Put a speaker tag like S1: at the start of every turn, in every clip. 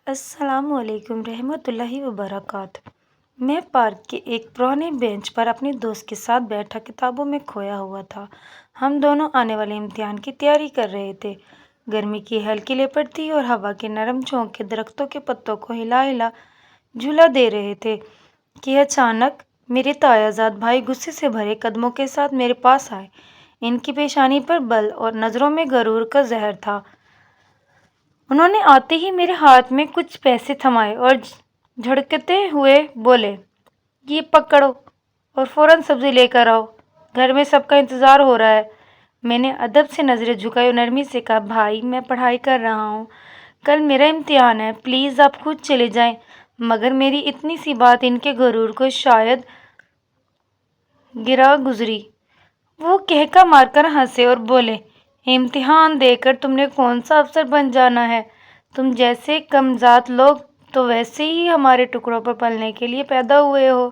S1: السلام علیکم رحمۃ اللہ وبرکاتہ۔ میں پارک کے ایک پرانے بینچ پر اپنے دوست کے ساتھ بیٹھا کتابوں میں کھویا ہوا تھا۔ ہم دونوں آنے والے امتحان کی تیاری کر رہے تھے۔ گرمی کی ہلکی لپٹ اور ہوا کے نرم جھونکے درختوں کے پتوں کو ہلا ہلا جھولا دے رہے تھے کہ اچانک میرے تایا زاد بھائی غصے سے بھرے قدموں کے ساتھ میرے پاس آئے۔ ان کی پیشانی پر بل اور نظروں میں غرور کا زہر تھا۔ انہوں نے آتے ہی میرے ہاتھ میں کچھ پیسے تھمائے اور جھڑکتے ہوئے بولے، یہ پکڑو اور فوراً سبزی لے کر آؤ، گھر میں سب کا انتظار ہو رہا ہے۔ میں نے ادب سے نظریں جھکائی اور نرمی سے کہا، بھائی میں پڑھائی کر رہا ہوں، کل میرا امتحان ہے، پلیز آپ خود چلے جائیں۔ مگر میری اتنی سی بات ان کے غرور کو شاید گرا گزری۔ وہ کہکا مار کر ہنسے اور بولے، امتحان دے کر تم نے کون سا افسر بن جانا ہے؟ تم جیسے کم ذات لوگ تو ویسے ہی ہمارے ٹکڑوں پر پلنے کے لیے پیدا ہوئے ہو۔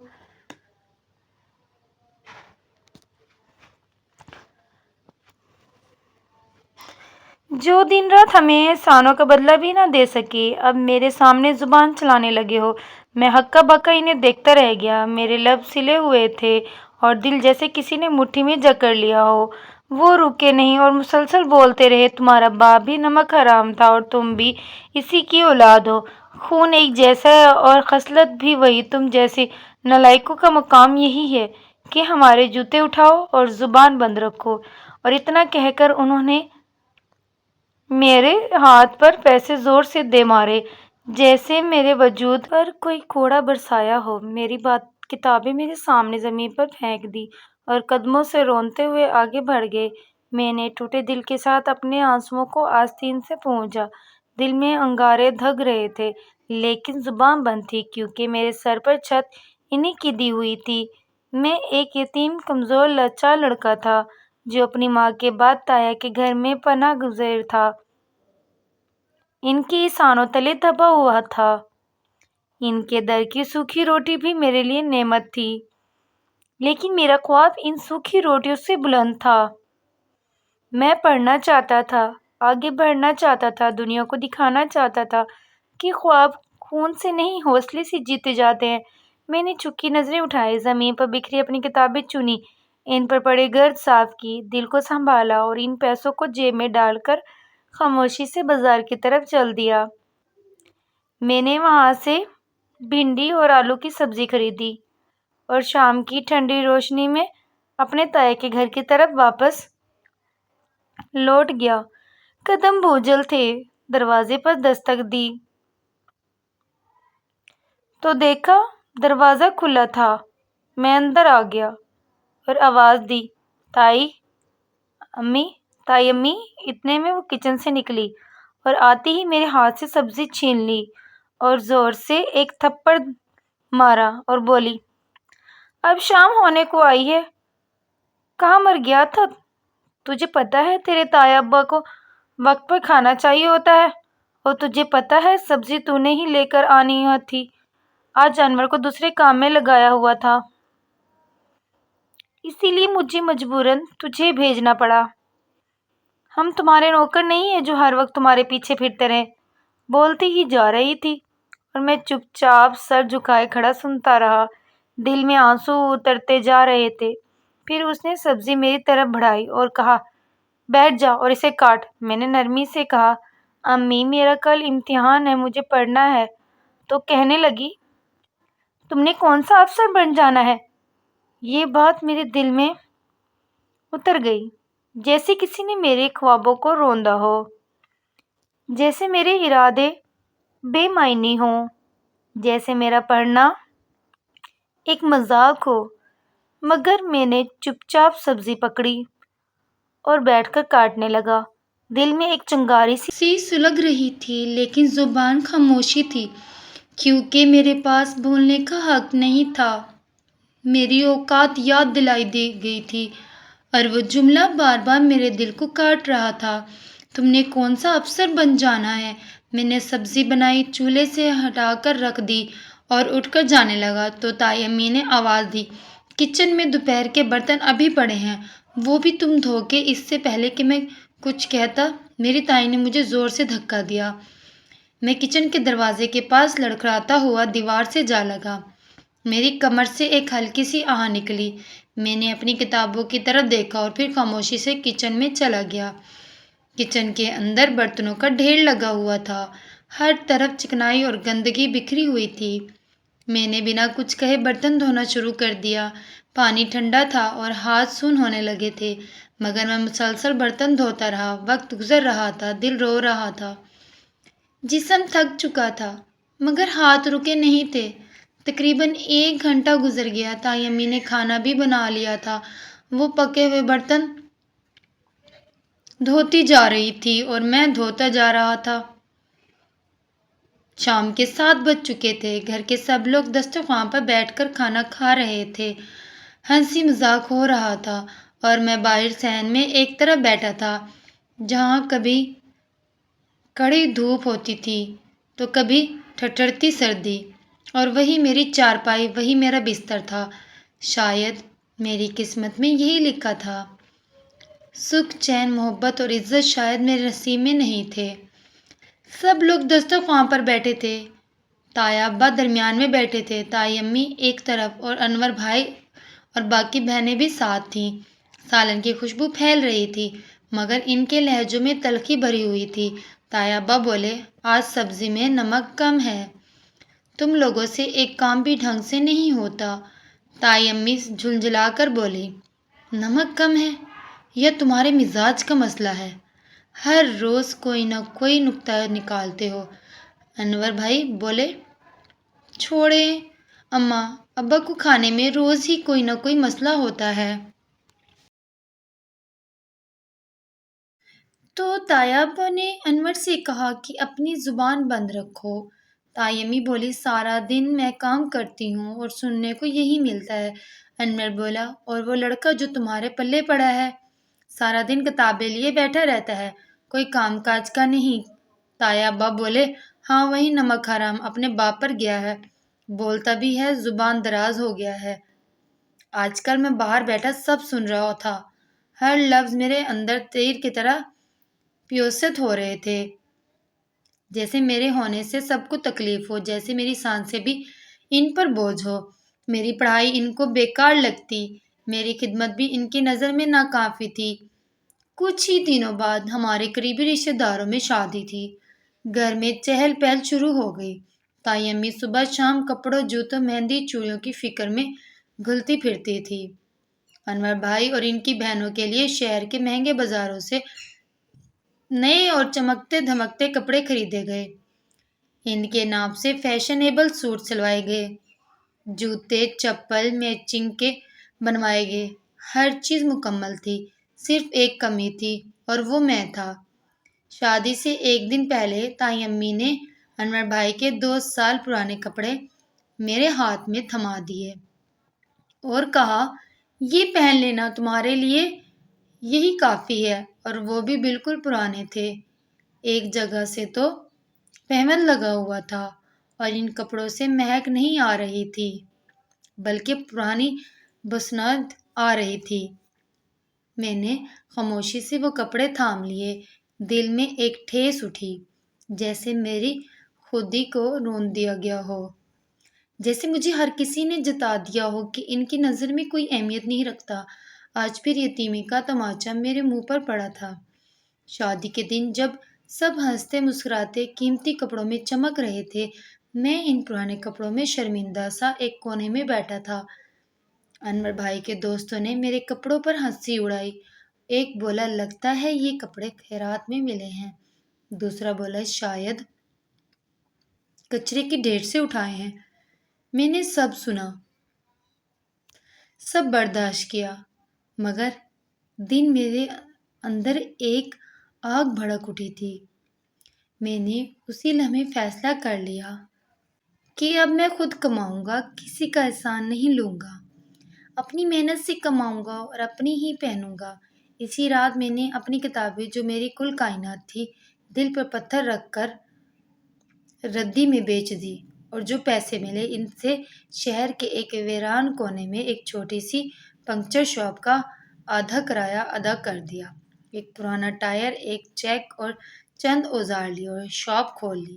S1: جو دن رات ہمیں احسانوں کا بدلہ بھی نہ دے سکے، اب میرے سامنے زبان چلانے لگے ہو۔ میں ہکا بکا انہیں دیکھتا رہ گیا۔ میرے لب سلے ہوئے تھے اور دل جیسے کسی نے مٹھی میں جکڑ لیا ہو۔ وہ رکے نہیں اور مسلسل بولتے رہے، تمہارا باپ بھی نمک حرام تھا اور تم بھی اسی کی اولاد ہو، خون ایک جیسا ہے اور خصلت بھی وہی۔ تم جیسے نالائقوں کا مقام یہی ہے کہ ہمارے جوتے اٹھاؤ اور زبان بند رکھو۔ اور اتنا کہہ کر انہوں نے میرے ہاتھ پر پیسے زور سے دے مارے، جیسے میرے وجود پر کوئی کوڑا برسایا ہو۔ میری کتابیں میرے سامنے زمین پر پھینک دی اور قدموں سے رونتے ہوئے آگے بڑھ گئے۔ میں نے ٹوٹے دل کے ساتھ اپنے آنسوؤں کو آستین سے پونچھا۔ دل میں انگارے دھگ رہے تھے لیکن زبان بند تھی، کیونکہ میرے سر پر چھت انہی کی دی ہوئی تھی۔ میں ایک یتیم کمزور لاچار لڑکا تھا جو اپنی ماں کے بعد تایا کے گھر میں پناہ گزین تھا۔ ان کے احسانوں تلے دبا ہوا تھا۔ ان کے در کی سوکھی روٹی بھی میرے لیے نعمت تھی، لیکن میرا خواب ان سوکھی روٹیوں سے بلند تھا۔ میں پڑھنا چاہتا تھا، آگے بڑھنا چاہتا تھا، دنیا کو دکھانا چاہتا تھا کہ خواب خون سے نہیں حوصلے سے جیتے جاتے ہیں۔ میں نے چپکی نظریں اٹھائی، زمین پر بکھری اپنی کتابیں چنی، ان پر پڑے گرد صاف کی، دل کو سنبھالا اور ان پیسوں کو جیب میں ڈال کر خاموشی سے بازار کی طرف چل دیا۔ میں نے وہاں سے بھنڈی اور آلو کی سبزی خریدی اور شام کی ٹھنڈی روشنی میں اپنے تایا کے گھر کی طرف واپس لوٹ گیا۔ قدم بوجھل تھے، دروازے پر دستک دی تو دیکھا دروازہ کھلا تھا۔ میں اندر آ گیا اور آواز دی، تائی امی، تائی امی۔ اتنے میں وہ کچن سے نکلی اور آتے ہی میرے ہاتھ سے سبزی چھین لی اور زور سے ایک تھپڑ مارا اور بولی، اب شام ہونے کو آئی ہے، کہاں مر گیا تھا؟ تجھے پتہ ہے تیرے تایا ابا کو وقت پر کھانا چاہیے ہوتا ہے، اور تجھے پتہ ہے سبزی تو نے ہی لے کر آنی تھی، آج جانور کو دوسرے کام میں لگایا ہوا تھا، اسی لیے مجھے مجبوراً تجھے بھیجنا پڑا۔ ہم تمہارے نوکر نہیں ہیں جو ہر وقت تمہارے پیچھے پھرتے رہیں۔ بولتی ہی جا رہی تھی اور میں چپ چاپ سر جھکائے کھڑا سنتا رہا۔ دل میں آنسو اترتے جا رہے تھے۔ پھر اس نے سبزی میری طرف بڑھائی اور کہا، بیٹھ جا اور اسے کاٹ۔ میں نے نرمی سے کہا، امی میرا کل امتحان ہے، مجھے پڑھنا ہے۔ تو کہنے لگی، تم نے کون سا افسر بن جانا ہے؟ یہ بات میرے دل میں اتر گئی، جیسے کسی نے میرے خوابوں کو روندا ہو، جیسے میرے ارادے بے معنی ہوں، جیسے میرا پڑھنا ایک مذاق ہو۔ مگر میں نے چپ چاپ سبزی پکڑی اور بیٹھ کر کاٹنے لگا۔ دل میں ایک چنگاری سی سلگ رہی تھی، لیکن زبان خاموشی تھی، کیونکہ میرے پاس بولنے کا حق نہیں تھا۔ میری اوقات یاد دلائی دی گئی تھی اور وہ جملہ بار بار میرے دل کو کاٹ رہا تھا، تم نے کون سا افسر بن جانا ہے؟ میں نے سبزی بنائی، چولہے سے ہٹا کر رکھ دی اور اٹھ کر جانے لگا تو تائی امی نے آواز دی، کچن میں دوپہر کے برتن ابھی پڑے ہیں، وہ بھی تم دھو کے۔ اس سے پہلے کہ میں کچھ کہتا، میری تائی نے مجھے زور سے دھکا دیا۔ میں کچن کے دروازے کے پاس لڑکھڑاتا ہوا دیوار سے جا لگا۔ میری کمر سے ایک ہلکی سی آہ نکلی۔ میں نے اپنی کتابوں کی طرف دیکھا اور پھر خاموشی سے کچن میں چلا گیا۔ کچن کے اندر برتنوں کا ڈھیر لگا ہوا تھا، ہر طرف چکنائی اور گندگی بکھری ہوئی تھی۔ میں نے بنا کچھ کہے برتن دھونا شروع کر دیا۔ پانی ٹھنڈا تھا اور ہاتھ سون ہونے لگے تھے، مگر میں مسلسل برتن دھوتا رہا۔ وقت گزر رہا تھا، دل رو رہا تھا، جسم تھک چکا تھا، مگر ہاتھ رکے نہیں تھے۔ تقریباً 1 گھنٹہ گزر گیا۔ تائی امی نے کھانا بھی بنا لیا تھا۔ وہ پکے ہوئے برتن دھوتی جا رہی تھی اور میں دھوتا جا رہا تھا۔ شام کے 7 بج چکے تھے۔ گھر کے سب لوگ دسترخوان پر بیٹھ کر کھانا کھا رہے تھے۔ ہنسی مذاق ہو رہا تھا اور میں باہر صحن میں ایک طرف بیٹھا تھا، جہاں کبھی کڑی دھوپ ہوتی تھی تو کبھی ٹھٹرتی سردی، اور وہی میری چارپائی، وہی میرا بستر تھا۔ شاید میری قسمت میں یہی لکھا تھا۔ سکھ، چین، محبت اور عزت شاید میرے نصیب میں نہیں تھے۔ سب لوگ دسترخوان پر بیٹھے تھے۔ تایا ابا درمیان میں بیٹھے تھے، تائی امی ایک طرف اور انور بھائی اور باقی بہنیں بھی ساتھ تھیں۔ سالن کی خوشبو پھیل رہی تھی، مگر ان کے لہجوں میں تلخی بھری ہوئی تھی۔ تایا ابا بولے، آج سبزی میں نمک کم ہے، تم لوگوں سے ایک کام بھی ڈھنگ سے نہیں ہوتا۔ تائی امی جھنجھلا کر بولی، نمک کم ہے؟ یہ تمہارے مزاج کا مسئلہ ہے، ہر روز کوئی نہ کوئی نکتہ نکالتے ہو۔ انور بھائی بولے، چھوڑیں اماں، ابا کو کھانے میں روز ہی کوئی نہ کوئی مسئلہ ہوتا ہے۔ تو تایا ابا نے انور سے کہا کہ اپنی زبان بند رکھو۔ تائی امی بولی، سارا دن میں کام کرتی ہوں اور سننے کو یہی ملتا ہے۔ انور بولا، اور وہ لڑکا جو تمہارے پلے پڑا ہے، سارا دن کتابیں لیے بیٹھا رہتا ہے، کوئی کام کاج کا نہیں۔ تایا ابا بولے، ہاں وہی نمک حرام اپنے باپ پر گیا ہے، بولتا بھی ہے، زبان دراز ہو گیا ہے۔ آج کل میں باہر بیٹھا سب سن رہا تھا، ہر لفظ میرے اندر تیر کی طرح پیوست ہو رہے تھے، جیسے میرے ہونے سے سب کو تکلیف ہو، جیسے میری سانسیں بھی ان پر بوجھ ہو، میری پڑھائی ان کو بیکار لگتی، میری خدمت بھی ان کی نظر میں ناکافی تھی۔ کچھ ہی دنوں بعد ہمارے قریبی رشتہ داروں میں شادی تھی۔ گھر میں چہل پہل شروع ہو گئی۔ تائی امی صبح شام کپڑوں، جوتوں، مہندی، چوڑیوں کی فکر میں گھلتی پھرتی تھی۔ انور بھائی اور ان کی بہنوں کے لیے شہر کے مہنگے بازاروں سے نئے اور چمکتے دھمکتے کپڑے خریدے گئے۔ ان کے نام سے فیشنیبل سوٹ سلوائے گئے، جوتے چپل میچنگ کے بنوائے گئے۔ ہر چیز مکمل تھی، صرف ایک کمی تھی اور وہ میں تھا۔ شادی سے ایک دن پہلے تائی امی نے انور بھائی کے 2 سال پرانے کپڑے میرے ہاتھ میں تھما دیے اور کہا، یہ پہن لینا، تمہارے لیے یہی کافی ہے، اور وہ بھی بالکل پرانے تھے۔ ایک جگہ سے تو پہمل لگا ہوا تھا اور ان کپڑوں سے مہک نہیں آ رہی تھی، بلکہ پرانی بسنت آ رہی تھی۔ میں نے خاموشی سے وہ کپڑے تھام لیے۔ دل میں ایک ٹھیس اٹھی، جیسے میری خودی کو رون دیا گیا ہو، جیسے مجھے ہر کسی نے جتا دیا ہو کہ ان کی نظر میں کوئی اہمیت نہیں رکھتا۔ آج پھر یتیمی کا تماچا میرے منہ پر پڑا تھا۔ شادی کے دن جب سب ہنستے مسکراتے قیمتی کپڑوں میں چمک رہے تھے، میں ان پرانے کپڑوں میں شرمندہ سا ایک کونے میں بیٹھا تھا۔ انور بھائی کے دوستوں نے میرے کپڑوں پر ہنسی اڑائی۔ ایک بولا، لگتا ہے یہ کپڑے خیرات میں ملے ہیں۔ دوسرا بولا، شاید کچرے کے ڈھیر سے اٹھائے ہیں۔ میں نے سب سنا، سب برداشت کیا، مگر دن میرے اندر ایک آگ بھڑک اٹھی تھی۔ میں نے اسی لمحے فیصلہ کر لیا کہ اب میں خود کماؤں گا، کسی کا احسان نہیں لوں گا، اپنی محنت سے کماؤں گا اور اپنی ہی پہنوں گا۔ اسی رات میں نے اپنی کتابیں، جو میری کل کائنات تھی، دل پر پتھر رکھ کر ردی میں بیچ دی، اور جو پیسے ملے ان سے شہر کے ایک ویران کونے میں ایک چھوٹی سی پنکچر شاپ کا آدھا کرایہ ادا کر دیا۔ ایک پرانا ٹائر، ایک چیک اور چند اوزار لیے اور شاپ کھول لی۔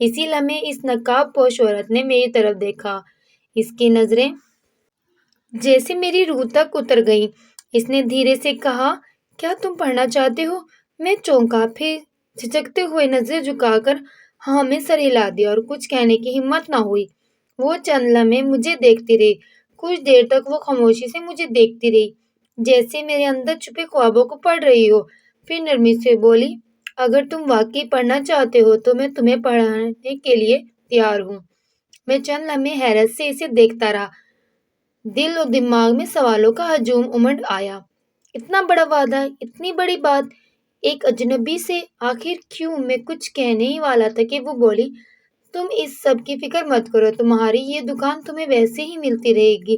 S1: اسی لمحے اس نقاب پوش عورت نے میری طرف دیکھا۔ اس کی نظریں جیسے میری روح تک اتر گئیں۔ اس نے دھیرے سے کہا، کیا تم پڑھنا چاہتے ہو؟ میں چونکا، پھر جھجکتے ہوئے نظریں جھکا کر ہاں میں سر ہلا دیا اور کچھ کہنے کی ہمت نہ ہوئی۔ وہ چند لمحے مجھے دیکھتی رہی۔ کچھ دیر تک وہ خاموشی سے مجھے دیکھتی رہی، جیسے میرے اندر چھپے خوابوں کو پڑھ رہی ہو۔ پھر نرمی سے بولی، اگر تم واقعی پڑھنا چاہتے ہو تو میں تمہیں پڑھانے کے لیے تیار ہوں۔ میں چند لمحے حیرت سے اسے دیکھتا رہا۔ دل و دماغ میں سوالوں کا ہجوم امڑ آیا۔ اتنا بڑا وعدہ، اتنی بڑی بات ایک اجنبی سے، آخر کیوں؟ میں کچھ کہنے ہی والا تھا کہ وہ بولی، تم اس سب کی فکر مت کرو، تمہاری یہ دکان تمہیں ویسے ہی ملتی رہے گی،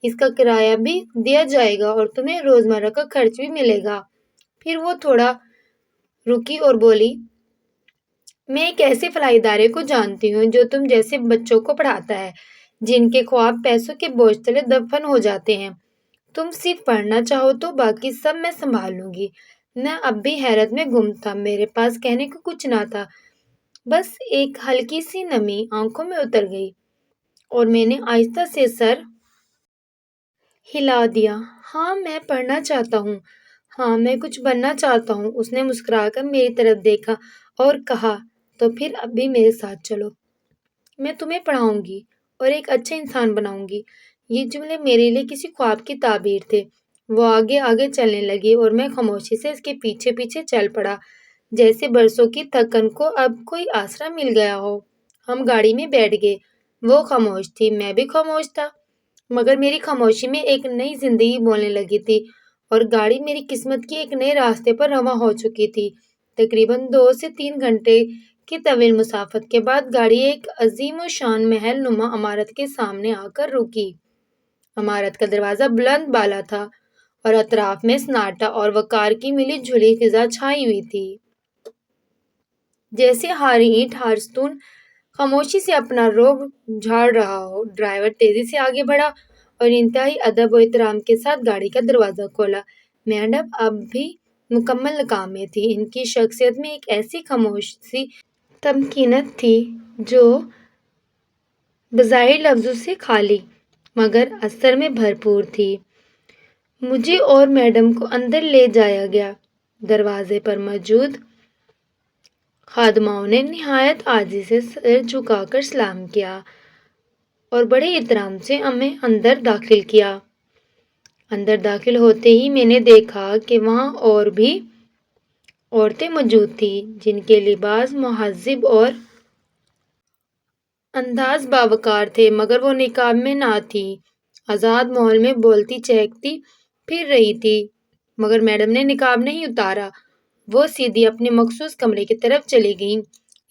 S1: اس کا کرایہ بھی دیا جائے گا اور تمہیں روزمرہ کا خرچ بھی ملے گا۔ پھر وہ تھوڑا رکی اور بولی، میں ایک ایسے فلاحی ادارے کو جانتی ہوں جو تم جیسے بچوں کو پڑھاتا ہے، جن کے خواب پیسوں کے بوجھ تلے دفن ہو جاتے ہیں۔ تم صرف پڑھنا چاہو تو باقی سب میں سنبھال لوں گی۔ میں اب بھی حیرت میں گم تھا۔ میرے پاس کہنے کو کچھ نہ تھا، بس ایک ہلکی سی نمی آنکھوں میں اتر گئی اور میں نے آہستہ سے سر ہلا دیا۔ ہاں میں پڑھنا چاہتا ہوں، ہاں میں کچھ بننا چاہتا ہوں۔ اس نے مسکرا کر میری طرف دیکھا اور کہا، تو پھر اب بھی میرے ساتھ چلو، میں تمہیں پڑھاؤں گی اور ایک اچھا انسان بناؤں گی۔ یہ جملے میرے لیے کسی خواب کی تعبیر تھے۔ وہ آگے آگے چلنے لگی اور میں خاموشی سے اس کے پیچھے پیچھے چل پڑا، جیسے برسوں کی تھکن کو اب کوئی آسرا مل گیا ہو۔ ہم گاڑی میں بیٹھ گئے۔ وہ خاموش تھی، میں بھی خاموش تھا، مگر میری خاموشی میں ایک نئی زندگی بولنے لگی تھی اور گاڑی میری قسمت کی ایک نئے راستے پر رواں ہو چکی تھی۔ تقریباً 2 سے 3 گھنٹے کی طویل مسافت کے بعد گاڑی ایک عظیم الشان محل نما عمارت کے سامنے آ کر رکی۔ عمارت کا دروازہ بلند بالا تھا اور اطراف میں سناٹا اور وقار کی ملی جھولی فضا چھائی ہوئی تھی، جیسے ہر اینٹ، ہر ستون خاموشی سے اپنا رعب جھاڑ رہا ہو۔ ڈرائیور تیزی سے آگے بڑھا اور انتہائی ادب و احترام کے ساتھ گاڑی کا دروازہ کھولا۔ میڈم اب بھی مکمل ناکام میں تھی۔ ان کی شخصیت میں ایک ایسی خاموش سی تمکنت تھی جو بظاہر لفظوں سے خالی مگر اثر میں بھرپور تھی۔ مجھے اور میڈم کو اندر لے جایا گیا۔ دروازے پر موجود خادماؤں نے نہایت عاجزی سے سر جھکا کر سلام کیا اور بڑے احترام سے ہمیں اندر داخل کیا۔ اندر داخل ہوتے ہی میں نے دیکھا کہ وہاں اور بھی عورتیں موجود تھیں، جن کے لباس مہذب اور انداز باوقار تھے، مگر وہ نقاب میں نہ تھیں۔ آزاد ماحول میں بولتی چہکتی پھر رہی تھی، مگر میڈم نے نقاب نہیں اتارا۔ وہ سیدھی اپنے مخصوص کمرے کی طرف چلی گئیں۔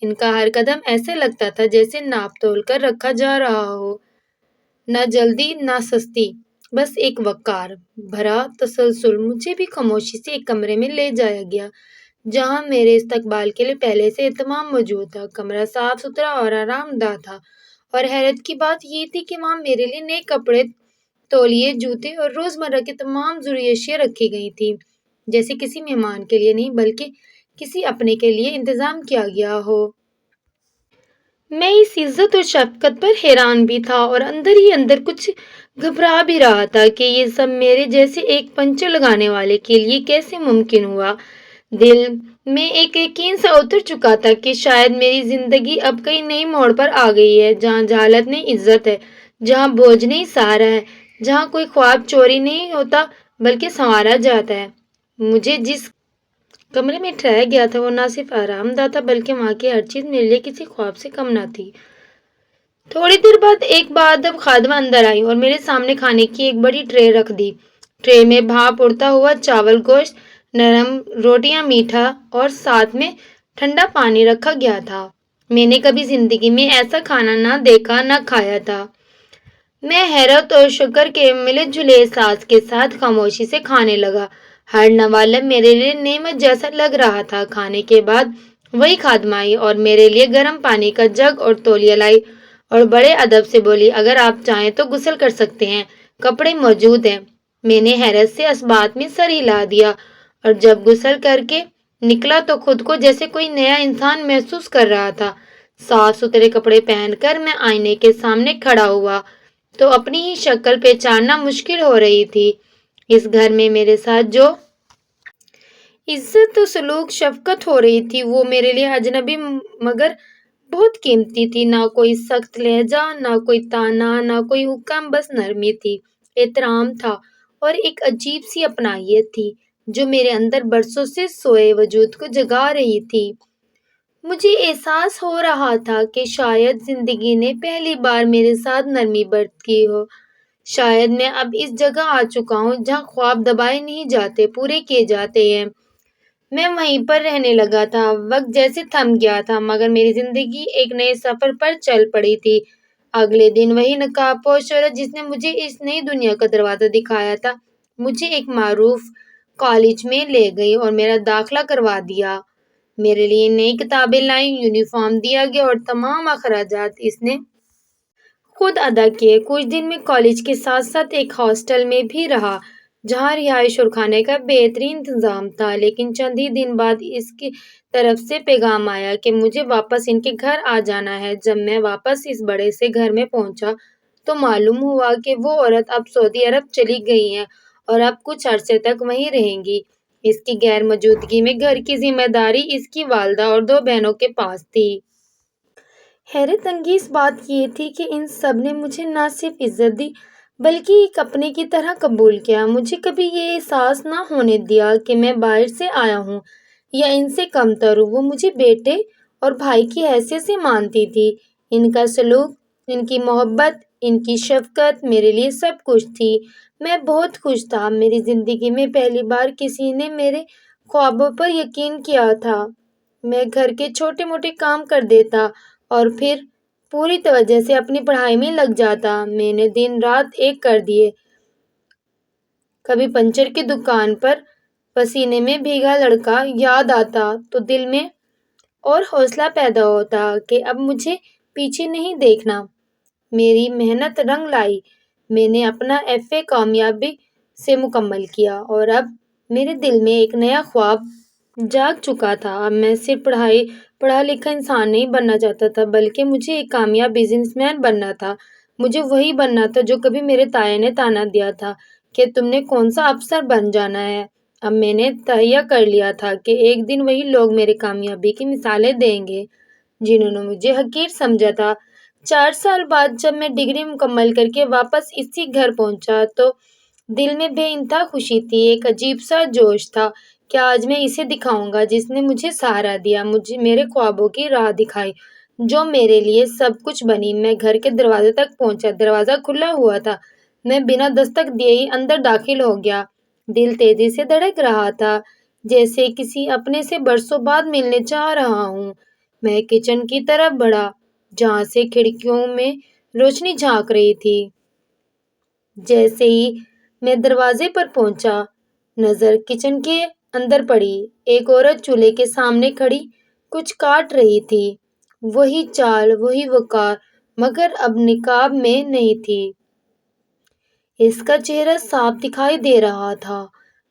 S1: ان کا ہر قدم ایسے لگتا تھا جیسے ناپ تول کر رکھا جا رہا ہو، نہ جلدی نہ سستی، بس ایک وقار بھرا تسلسل۔ مجھے بھی خاموشی سے ایک کمرے میں لے جایا گیا جہاں میرے استقبال کے لیے پہلے سے اہتمام موجود تھا۔ کمرہ صاف ستھرا اور آرام دہ تھا، اور حیرت کی بات یہ تھی کہ وہاں میرے لیے نئے کپڑے، تولیے، جوتے اور روزمرہ کی تمام ضروری اشیاء رکھی گئی تھیں، جیسے کسی مہمان کے لیے نہیں بلکہ کسی اپنے کے لیے انتظام کیا گیا ہو۔ میں اس عزت اور شفقت پر حیران بھی تھا اور اندر ہی اندر کچھ گھبرا بھی رہا تھا کہ یہ سب میرے جیسے ایک پنچر لگانے والے کے لیے کیسے ممکن ہوا۔ دل میں ایک یقین سا اتر چکا تھا کہ شاید میری زندگی اب کئی نئی موڑ پر آ گئی ہے، جہاں جہالت نہیں عزت ہے، جہاں بوجھ نہیں سہارا ہے، جہاں کوئی خواب چوری نہیں ہوتا بلکہ سنوارا جاتا ہے۔ مجھے جس کمرے میں ٹھہرایا گیا تھا وہ نہ صرف آرام دہ تھا بلکہ وہاں کی ہر چیز میرے لیے کسی خواب سے کم نہ تھی۔ تھوڑی دیر بعد ایک باادب خادمہ اندر آئی اور میرے سامنے کھانے کی ایک بڑی ٹرے رکھ دی۔ ٹرے میں بھاپ اڑتا ہوا چاول، گوشت، نرم روٹیاں، میٹھا اور ساتھ میں ٹھنڈا پانی رکھا گیا تھا۔ میں نے کبھی زندگی میں ایسا کھانا نہ دیکھا نہ کھایا تھا۔ میں حیرت اور شکر کے ملے جلے احساس کے ساتھ خاموشی سے کھانے لگا۔ ہر نوالہ میرے لیے نعمت جیسا لگ رہا تھا۔ کھانے کے بعد وہی خادمہ آئی اور میرے لیے گرم پانی کا جگ اور تولیہ لائی اور بڑے ادب سے بولی، اگر آپ چاہیں تو غسل کر سکتے ہیں، کپڑے موجود ہیں۔ میں نے حیرت سے اس بات میں سر ہلا دیا اور جب غسل کر کے نکلا تو خود کو جیسے کوئی نیا انسان محسوس کر رہا تھا۔ صاف ستھرے کپڑے پہن کر میں آئینے کے سامنے کھڑا ہوا تو اپنی ہی شکل پہچاننا مشکل ہو رہی تھی۔ اس گھر میں میرے ساتھ جو عزت و سلوک شفقت ہو رہی تھی وہ میرے لیے اجنبی مگر بہت قیمتی تھی۔ نہ کوئی سخت لہجہ، نہ کوئی تانا، نہ کوئی حکم، بس نرمی تھی، احترام تھا اور ایک عجیب سی اپنائیت تھی جو میرے اندر برسوں سے سوئے وجود کو جگا رہی تھی۔ مجھے احساس ہو رہا تھا کہ شاید زندگی نے پہلی بار میرے ساتھ نرمی برت کی ہو۔ شاید میں اب اس جگہ آ چکا ہوں جہاں خواب دبائے نہیں جاتے، پورے کیے جاتے ہیں۔ میں وہیں پر رہنے لگا تھا، وقت جیسے تھم گیا تھا، مگر میری زندگی ایک نئے سفر پر چل پڑی تھی۔ اگلے دن وہی نقاب پوش عورت جس نے مجھے اس نئی دنیا کا دروازہ دکھایا تھا، مجھے ایک معروف کالج میں لے گئی اور میرا داخلہ کروا دیا۔ میرے لیے نئی کتابیں لائیں، یونیفارم دیا گیا اور تمام اخراجات اس نے خود ادا کیے۔ کچھ دن میں کالج کے ساتھ ساتھ ایک ہاسٹل میں بھی رہا جہاں رہائش اور کھانے کا بہترین انتظام تھا، لیکن چند ہی دن بعد اس کی طرف سے پیغام آیا کہ مجھے واپس ان کے گھر آ جانا ہے۔ جب میں واپس اس بڑے سے گھر میں پہنچا تو معلوم ہوا کہ وہ عورت اب سعودی عرب چلی گئی ہے اور اب کچھ عرصے تک وہیں رہیں گی۔ اس کی غیر موجودگی میں گھر کی ذمہ داری اس کی والدہ اور 2 بہنوں کے پاس تھی۔ حیرت انگیز بات یہ تھی کہ ان سب نے مجھے نہ صرف عزت دی بلکہ ایک اپنے کی طرح قبول کیا۔ مجھے کبھی یہ احساس نہ ہونے دیا کہ میں باہر سے آیا ہوں یا ان سے کمتر ہوں۔ وہ مجھے بیٹے اور بھائی کی حیثیت سے مانتی تھی۔ ان کا سلوک، ان کی محبت، ان کی شفقت میرے لیے سب کچھ تھی۔ میں بہت خوش تھا۔ میری زندگی میں پہلی بار کسی نے میرے خوابوں پر یقین کیا تھا۔ میں گھر کے چھوٹے موٹے کام کر دیتا اور پھر پوری توجہ سے اپنی پڑھائی میں لگ جاتا۔ میں نے دن رات ایک کر دیے۔ کبھی پنچر کی دکان پر پسینے میں بھیگا لڑکا یاد آتا تو دل میں اور حوصلہ پیدا ہوتا کہ اب مجھے پیچھے نہیں دیکھنا۔ میری محنت رنگ لائی۔ میں نے اپنا FA کامیابی سے مکمل کیا اور اب میرے دل میں ایک نیا خواب جاگ چکا تھا۔ اب میں صرف پڑھا لکھا انسان نہیں بننا چاہتا تھا بلکہ مجھے ایک کامیاب بزنس مین بننا تھا۔ مجھے وہی بننا تھا جو کبھی میرے تایا نے تانا دیا تھا کہ تم نے کون سا افسر بن جانا ہے۔ اب میں نے تہیہ کر لیا تھا کہ ایک دن وہی لوگ میرے کامیابی کی مثالیں دیں گے جنہوں نے مجھے حقیر سمجھا تھا۔ 4 سال بعد جب میں ڈگری مکمل کر کے واپس اسی گھر پہنچا تو دل میں بے انتہا خوشی تھی، ایک عجیب سا جوش تھا کہ آج میں اسے دکھاؤں گا جس نے مجھے سہارا دیا، مجھے میرے خوابوں کی راہ دکھائی، جو میرے لیے سب کچھ بنی۔ میں گھر کے دروازے تک پہنچا، دروازہ کھلا ہوا تھا۔ میں بنا دستک دیے ہی اندر داخل ہو گیا۔ دل تیزی سے دھڑک رہا تھا، جیسے کسی اپنے سے برسوں بعد ملنے چاہ رہا ہوں۔ میں کچن کی طرف بڑھا جہاں سے کھڑکیوں میں روشنی جھانک رہی تھی۔ جیسے ہی میں دروازے پر پہنچا، نظر کچن کے اندر پڑی۔ ایک عورت چولہے کے سامنے کھڑی کچھ کاٹ رہی تھی۔ وہی چال، وہی وقار، مگر اب نقاب میں نہیں تھی۔ اس کا چہرہ صاف دکھائی دے رہا تھا۔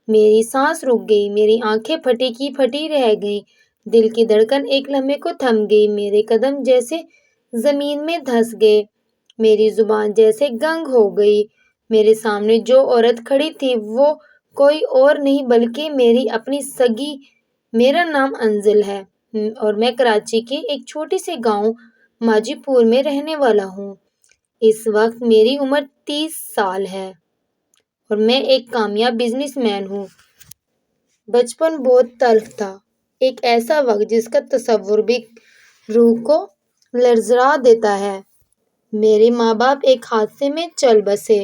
S1: میری سانس رک گئی، میری آنکھیں پھٹی کی پھٹی رہ گئیں، دل کی دھڑکن ایک لمحے کو تھم گئی، میرے قدم جیسے زمین میں دھس گئے، میری زبان جیسے گنگ ہو گئی۔ میرے سامنے جو عورت کھڑی تھی وہ کوئی اور نہیں بلکہ میری اپنی سگی۔ میرا نام انزل ہے اور میں کراچی کے ایک چھوٹے سے گاؤں ماجی پور میں رہنے والا ہوں۔ اس وقت میری عمر 30 سال ہے اور میں ایک کامیاب بزنس مین ہوں۔ بچپن بہت تلخ تھا، ایک ایسا وقت جس کا تصور بھی روح کو لرزا دیتا ہے۔ میرے ماں باپ ایک حادثے میں چل بسے۔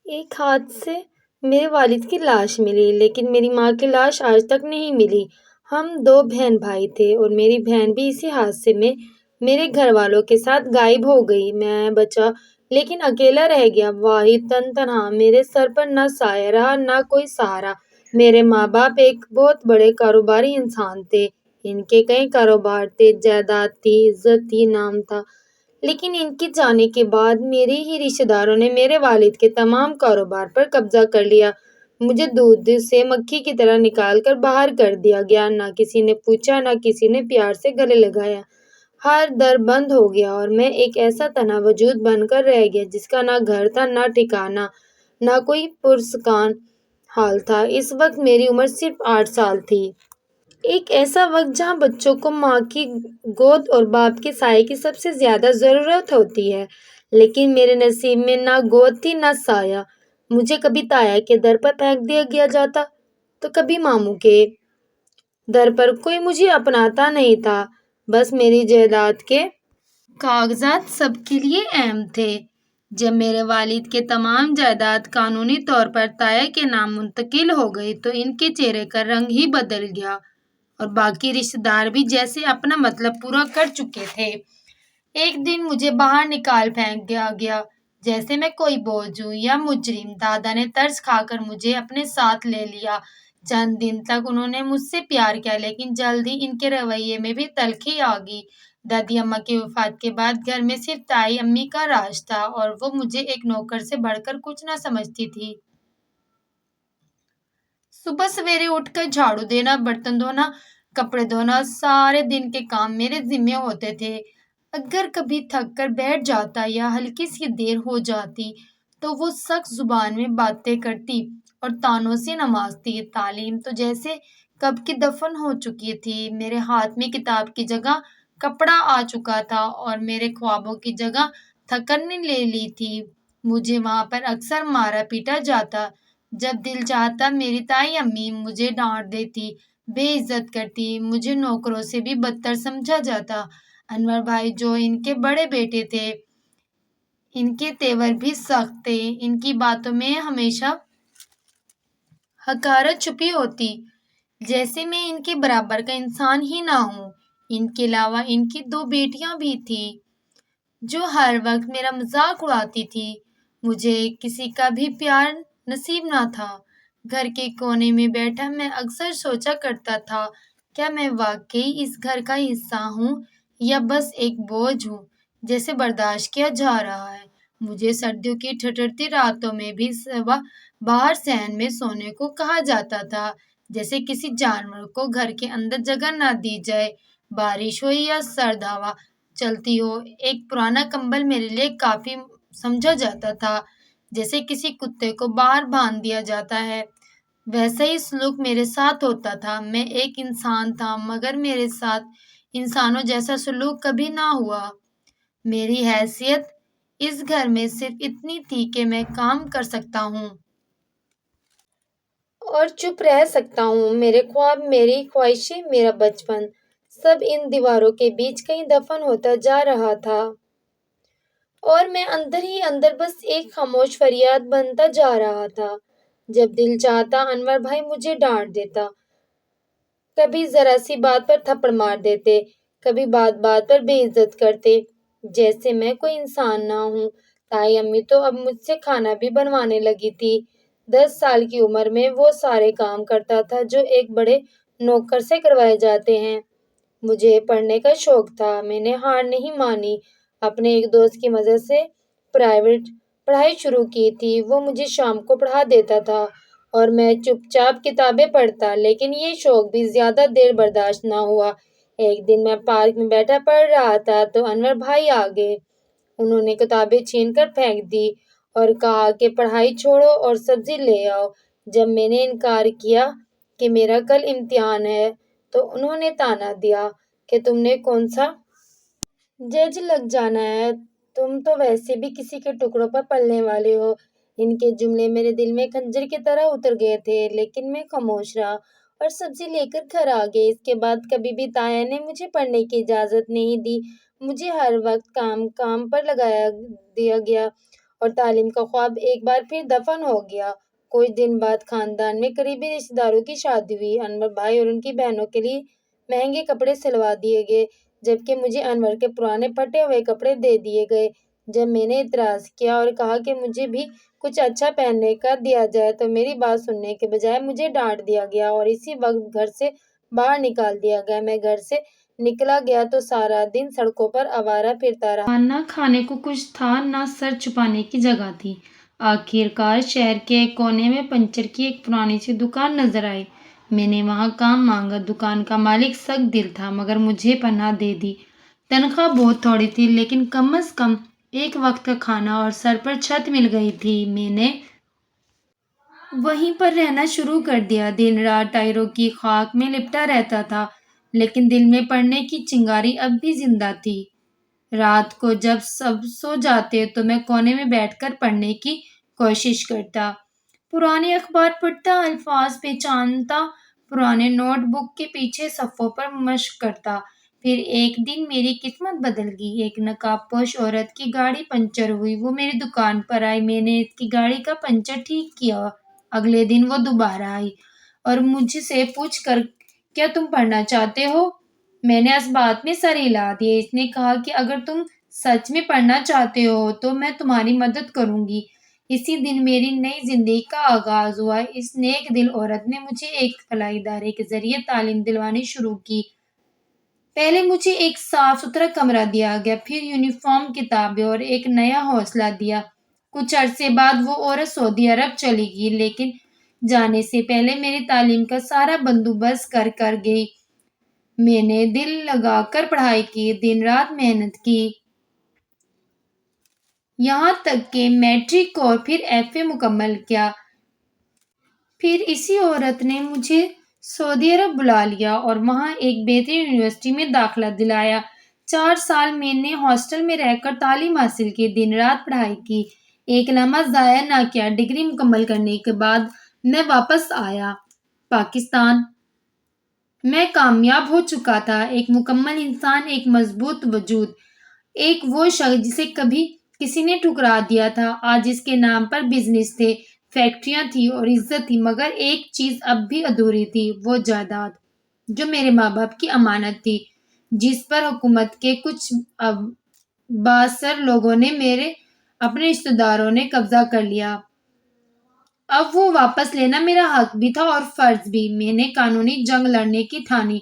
S1: ایک حادثے میرے والد کی لاش ملی، لیکن میری ماں کی لاش آج تک نہیں ملی۔ ہم 2 بہن بھائی تھے اور میری بہن بھی اسی حادثے میں میرے گھر والوں کے ساتھ غائب ہو گئی۔ میں بچا لیکن اکیلا رہ گیا، واحد تنہا۔ میرے سر پر نہ سایہ رہا، نہ کوئی سہارا۔ میرے ماں باپ ایک بہت بڑے کاروباری انسان تھے، ان کے کئی کاروبار تھے، جائیداد تھی، عزت تھی، نام تھا، لیکن ان کے جانے کے بعد میرے ہی رشتہ داروں نے میرے والد کے تمام کاروبار پر قبضہ کر لیا۔ مجھے دودھ سے مکھی کی طرح نکال کر باہر کر دیا گیا، نہ کسی نے پوچھا، نہ کسی نے پیار سے گلے لگایا۔ ہر در بند ہو گیا اور میں ایک ایسا تنہا وجود بن کر رہ گیا جس کا نہ گھر تھا، نہ ٹھکانہ، نہ کوئی پرسکون حال تھا۔ اس وقت میری عمر صرف 8 سال تھی۔ ایک ایسا وقت جہاں بچوں کو ماں کی گود اور باپ کے سائے کی سب سے زیادہ ضرورت ہوتی ہے، لیکن میرے نصیب میں نہ گود تھی نہ سایہ۔ مجھے کبھی تایا کے در پر پھینک دیا جاتا تو کبھی ماموں کے در پر۔ کوئی مجھے اپناتا نہیں تھا، بس میری جائیداد کے کاغذات سب کے لیے اہم تھے۔ جب میرے والد کے تمام جائیداد قانونی طور پر تایا کے نام منتقل ہو گئی تو ان کے چہرے کا رنگ ہی بدل گیا اور باقی رشتہ دار بھی جیسے اپنا مطلب پورا کر چکے تھے۔ ایک دن مجھے باہر نکال پھینک دیا گیا جیسے میں کوئی بوجھ ہوں یا مجرم۔ دادا نے ترس کھا کر مجھے اپنے ساتھ لے لیا۔ چند دن تک انہوں نے مجھ سے پیار کیا، لیکن جلد ہی ان کے رویے میں بھی تلخی آ گئی۔ دادی اماں کی وفات کے بعد گھر میں صرف تائی امی کا راج تھا اور وہ مجھے ایک نوکر سے بڑھ کر کچھ نہ سمجھتی تھی۔ صبح سویرے اٹھ کر جھاڑو دینا، برتن دھونا، کپڑے دھونا، سارے دن کے کام میرے ذمے ہوتے تھے۔ اگر کبھی تھک کر بیٹھ جاتا یا ہلکی سی دیر ہو جاتی تو وہ سخت زبان میں باتیں کرتی اور طعنوں سے نوازتی۔ تعلیم تو جیسے کب کی دفن ہو چکی تھی۔ میرے ہاتھ میں کتاب کی جگہ کپڑا آ چکا تھا اور میرے خوابوں کی جگہ تھکن نے لے لی تھی۔ مجھے وہاں پر اکثر مارا پیٹا جاتا۔ جب دل چاہتا میری تائی امی مجھے ڈانٹ دیتی، بے عزت کرتی، مجھے نوکروں سے بھی بدتر سمجھا جاتا۔ انور بھائی جو ان کے بڑے بیٹے تھے، ان کے تیور بھی سخت تھے۔ ان کی باتوں میں ہمیشہ حقارت چھپی ہوتی، جیسے میں ان کے برابر کا انسان ہی نہ ہوں۔ ان کے علاوہ ان کی 2 بیٹیاں بھی تھیں جو ہر وقت میرا مذاق اڑاتی تھی۔ مجھے کسی کا بھی پیار نصیب نہ تھا۔ گھر کے کونے میں بیٹھا میں اکثر سوچا کرتا تھا، کیا میں واقعی اس گھر کا حصہ ہوں یا بس ایک بوجھ ہوں جسے برداشت کیا جا رہا ہے۔ مجھے سردیوں کی ٹھٹرتی راتوں میں بھی باہر صحن میں سونے کو کہا جاتا تھا، جیسے کسی جانور کو گھر کے اندر جگہ نہ دی جائے۔ بارش ہو یا سرد ہوا چلتی ہو، ایک پرانا کمبل میرے لیے کافی سمجھا جاتا تھا، جیسے کسی کتے کو باہر باندھ دیا جاتا ہے۔ ویسا ہی سلوک میرے ساتھ ہوتا تھا۔ میں ایک انسان تھا مگر میرے ساتھ انسانوں جیسا سلوک کبھی نہ ہوا۔ میری حیثیت اس گھر میں صرف اتنی تھی کہ میں کام کر سکتا ہوں اور چپ رہ سکتا ہوں۔ میرے خواب، میری خواہشیں، میرا بچپن، سب ان دیواروں کے بیچ کہیں دفن ہوتا جا رہا تھا اور میں اندر ہی اندر بس ایک خاموش فریاد بنتا جا رہا تھا۔ جب دل چاہتا انور بھائی مجھے ڈانٹ دیتا، کبھی ذرا سی بات پر تھپڑ مار دیتے، کبھی بات بات پر بے عزت کرتے، جیسے میں کوئی انسان نہ ہوں۔ تائی امی تو اب مجھ سے کھانا بھی بنوانے لگی تھی۔ 10 سال کی عمر میں وہ سارے کام کرتا تھا جو ایک بڑے نوکر سے کروائے جاتے ہیں۔ مجھے پڑھنے کا شوق تھا، میں نے ہار نہیں مانی۔ اپنے ایک دوست کی مدد سے پرائیویٹ پڑھائی شروع کی تھی۔ وہ مجھے شام کو پڑھا دیتا تھا اور میں چپ چاپ کتابیں پڑھتا، لیکن یہ شوق بھی زیادہ دیر برداشت نہ ہوا۔ ایک دن میں پارک میں بیٹھا پڑھ رہا تھا تو انور بھائی آ گئے۔ انہوں نے کتابیں چھین کر پھینک دی اور کہا کہ پڑھائی چھوڑو اور سبزی لے آؤ۔ جب میں نے انکار کیا کہ میرا کل امتحان ہے تو انہوں نے طعنہ دیا کہ تم نے کون سا جج لگ جانا ہے، تم تو ویسے بھی کسی کے ٹکڑوں پر پلنے والے ہو۔ ان کے جملے میرے دل میں خنجر کی طرح اتر گئے تھے، لیکن میں خاموش رہا اور سبزی لے کر گھر آ گئی۔ اس کے بعد کبھی بھی تایا نے مجھے پڑھنے کی اجازت نہیں دی۔ مجھے ہر وقت کام پر لگا دیا گیا اور تعلیم کا خواب ایک بار پھر دفن ہو گیا۔ کچھ دن بعد خاندان میں قریبی رشتہ داروں کی شادی ہوئی۔ انور بھائی اور ان کی بہنوں کے لیے مہنگے کپڑے سلوا دیے گئے، جبکہ مجھے انور کے پرانے پھٹے ہوئے کپڑے دے دیے گئے۔ جب میں نے اعتراض کیا اور کہا کہ مجھے بھی کچھ اچھا پہننے کا دیا جائے تو میری بات سننے کے بجائے مجھے ڈانٹ دیا گیا اور اسی وقت گھر سے باہر نکال دیا گیا۔ میں گھر سے نکلا گیا تو سارا دن سڑکوں پر آوارہ پھرتا رہا۔ نہ کھانے کو کچھ تھا، نہ سر چھپانے کی جگہ تھی۔ آخر کار شہر کے ایک کونے میں پنچر کی ایک پرانی سی دکان نظر آئی۔ میں نے وہاں کام مانگا۔ دکان کا مالک سخت دل تھا مگر مجھے پناہ دے دی۔ تنخواہ بہت تھوڑی تھی لیکن کم از کم ایک وقت کا کھانا اور سر پر چھت مل گئی تھی۔ میں نے وہیں پر رہنا شروع کر دیا۔ دن رات ٹائروں کی خاک میں لپٹا رہتا تھا لیکن دل میں پڑھنے کی چنگاری اب بھی زندہ تھی۔ رات کو جب سب سو جاتے تو میں کونے میں بیٹھ کر پڑھنے کی کوشش کرتا، پرانے اخبار پڑھتا، الفاظ پہچانتا، پرانے نوٹ بک کے پیچھے صفحوں پر مشق کرتا۔ پھر ایک دن میری قسمت بدل گئی۔ ایک نقاب پوش عورت کی گاڑی پنچر ہوئی۔ وہ میری دکان پر آئی، میں نے اس کی گاڑی کا پنچر ٹھیک کیا۔ اگلے دن وہ دوبارہ آئی اور مجھ سے پوچھ کر کیا تم پڑھنا چاہتے ہو؟ میں نے اس بات میں سر ہلا دیا۔ اس نے کہا کہ اگر تم سچ میں پڑھنا چاہتے ہو تو میں تمہاری مدد کروں گی۔ اسی دن میری نئی زندگی کا آغاز ہوا۔ اس نیک دل عورت نے مجھے ایک فلاحی ادارے کے ذریعے تعلیم دلوانی شروع کی۔ پہلے مجھے ایک صاف ستھرا کمرہ دیا گیا، پھر یونیفارم، کتابیں اور ایک نیا حوصلہ دیا۔ کچھ عرصے بعد وہ عورت سعودی عرب چلی گئی، لیکن جانے سے پہلے میری تعلیم کا سارا بندوبست کر گئی۔ میں نے دل لگا کر پڑھائی کی، دن رات محنت کی، یہاں تک کہ میٹرک اور پھر ایف اے مکمل کیا۔ پھر اسی عورت نے مجھے سعودی عرب بلا لیا اور وہاں ایک بہترین یونیورسٹی میں داخلہ دلایا۔ 4 سال میں نے ہاسٹل میں رہ کر تعلیم حاصل کی، دن رات پڑھائی کی، ایک لمحہ ضائع نہ کیا۔ ڈگری مکمل کرنے کے بعد میں واپس آیا پاکستان۔ میں کامیاب ہو چکا تھا، ایک مکمل انسان، ایک مضبوط وجود، ایک وہ شخص جسے کبھی کسی نے ٹھکرا دیا تھا۔ آج اس کے نام پر بزنس تھے، فیکٹریاں تھیں اور عزت تھی، مگر ایک چیز اب بھی ادھوری تھی، وہ جائیداد جو میرے ماں باپ کی امانت تھی، جس پر حکومت کے کچھ بااثر لوگوں نے، میرے اپنے رشتہ داروں نے قبضہ کر لیا۔ اب وہ واپس لینا میرا حق بھی تھا اور فرض بھی۔ میں نے قانونی جنگ لڑنے کی ٹھانی،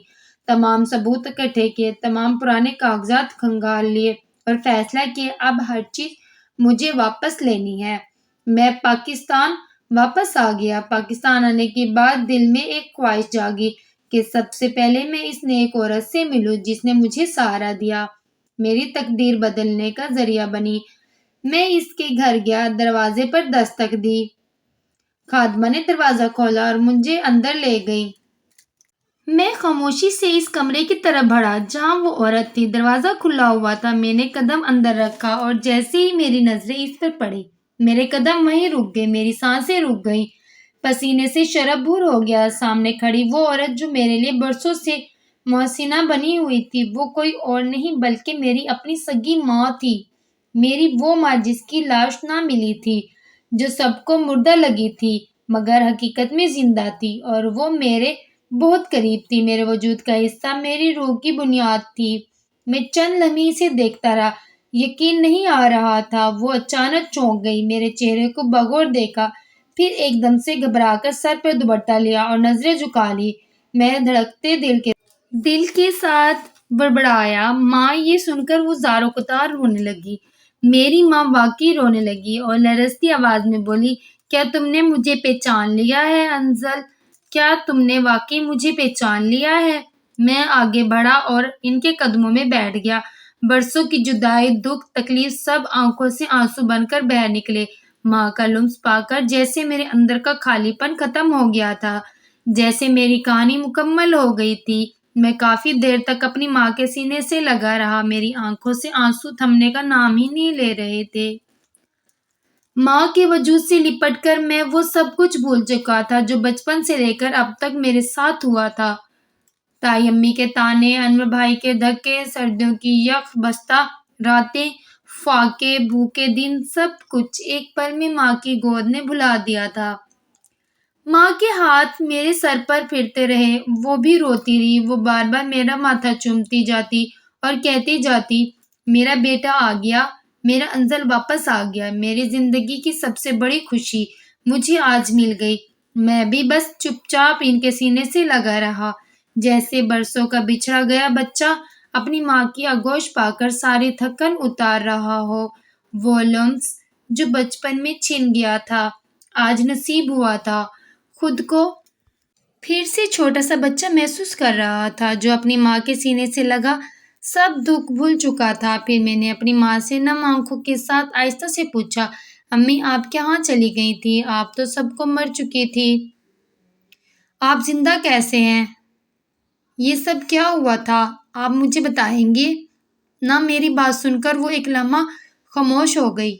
S1: تمام ثبوت اکٹھے کیے، تمام پرانے کاغذات کھنگال لیے اور فیصلہ کیا اب ہر چیز مجھے واپس لینی ہے۔ میں پاکستان واپس آ گیا۔ پاکستان آنے کے بعد دل میں ایک خواہش جاگی کہ سب سے پہلے میں اس نیک عورت سے ملوں جس نے مجھے سہارا دیا، میری تقدیر بدلنے کا ذریعہ بنی۔ میں اس کے گھر گیا، دروازے پر دستک دی، خادمہ نے دروازہ کھولا اور مجھے اندر لے گئی۔ میں خاموشی سے اس کمرے کی طرف بڑھا جہاں وہ عورت تھی۔ دروازہ کھلا ہوا تھا، میں نے قدم اندر رکھا اور جیسے ہی میری نظریں اس پر پڑی، میرے قدم وہیں رک گئے، میری سانسیں رک گئیں، پسینے سے شراب بھور ہو گیا۔ سامنے کھڑی وہ عورت جو میرے لیے برسوں سے محسنہ بنی ہوئی تھی، وہ کوئی اور نہیں بلکہ میری اپنی سگی ماں تھی، میری وہ ماں جس کی لاش نہ ملی تھی، جو سب کو مردہ لگی تھی مگر حقیقت میں زندہ تھی، اور وہ میرے بہت قریب تھی، میرے وجود کا حصہ، میری روح کی بنیاد تھی۔ میں چند لمحے اسے دیکھتا رہا، یقین نہیں آ رہا تھا۔ وہ اچانک چونک گئی، میرے چہرے کو بغور دیکھا، پھر ایک دم سے گھبرا کر سر پر دوپٹہ لیا اور نظریں جھکا لی۔ میں دھڑکتے دل کے ساتھ بڑبڑایا، ماں! یہ سن کر وہ زاروں قطار رونے لگی۔ میری ماں واقعی رونے لگی اور لرزتی آواز میں بولی، کیا تم نے مجھے پہچان لیا ہے انزل؟ کیا تم نے واقعی مجھے پہچان لیا ہے؟ میں آگے بڑھا اور ان کے قدموں میں بیٹھ گیا۔ برسوں کی جدائی، دکھ، تکلیف، سب آنکھوں سے آنسو بن کر بہہ نکلے۔ ماں کا لمس پا کر جیسے میرے اندر کا خالی پن ختم ہو گیا تھا، جیسے میری کہانی مکمل ہو گئی تھی۔ میں کافی دیر تک اپنی ماں کے سینے سے لگا رہا، میری آنکھوں سے آنسو تھمنے کا نام ہی نہیں لے رہے تھے۔ ماں کے وجود سے لپٹ کر میں وہ سب کچھ بھول چکا تھا جو بچپن سے لے کر اب تک میرے ساتھ ہوا تھا۔ تائی امی کے طعنے، انور بھائی کے دھکے، سردیوں کی یخ بستہ راتیں، فاقے، بھوکے دن، سب کچھ ایک پل میں ماں کی گود نے بھلا دیا تھا۔ ماں کے ہاتھ میرے سر پر پھرتے رہے، وہ بھی روتی رہی، وہ بار بار میرا ماتھا چومتی جاتی اور کہتی جاتی، میرا بیٹا آ گیا، میرا انزل واپس آ گیا، میری زندگی کی سب سے بڑی خوشی مجھے آج مل گئی۔ میں بھی بس چپ چاپ ان کے سینے سے لگا رہا، جیسے برسوں کا بچھڑا گیا بچہ اپنی ماں کی آغوش پا کر ساری تھکن اتار رہا ہو۔ وہ لمس جو بچپن میں چھن گیا تھا، آج نصیب ہوا تھا۔ خود کو پھر سے چھوٹا سا بچہ محسوس کر رہا تھا جو اپنی ماں کے سینے سے لگا سب دکھ بھول چکا تھا۔ پھر میں نے اپنی ماں سے نم آنکھوں کے ساتھ آہستہ سے پوچھا، امی آپ کہاں چلی گئی تھی؟ آپ تو سب کو مر چکی تھی، آپ زندہ کیسے ہیں؟ یہ سب کیا ہوا تھا؟ آپ مجھے بتائیں گے نہ؟ میری بات سن کر وہ ایک لمحہ خاموش ہو گئی۔